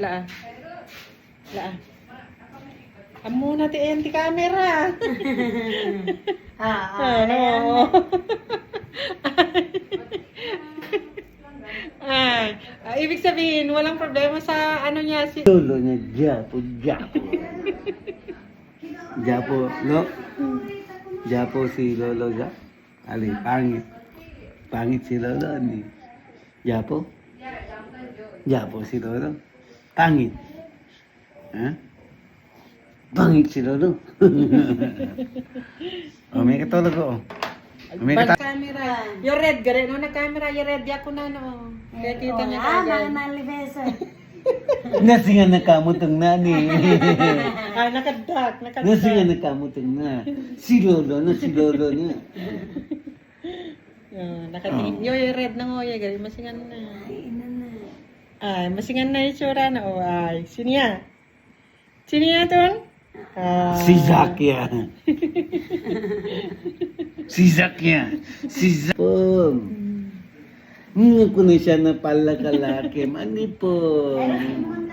La. La. Amo na ti enti camera. Ano? Ibig sabihin, walang problema sa ano niya si Lolo niya, Japo. Japo, no? Japo si Lolo Jack. Ali, pangit. Pangit si Lolo, ni. Japo? Japo si Lolo. Pangit. Ha? Pangit si Lolo. Oh, may katulog ko. May Bang katulog. camera. Yung red, gare no na camera, yung red ako na no. Kaya kita niya kagad. Nasi nga nakamutang na ni. Nakadak. Nasi nga nakamutang na. Si Lolo na, si Lolo na. Nakatingin. Yung red na ngoya, gari masingan na. Ay, masingan na yung tsura na. Oh, ay. Siniya? Siniya ton? Si Zack yan. Si Zack yan. Si Zack. Pong. Ko na siya na pala kalaki. Manipong.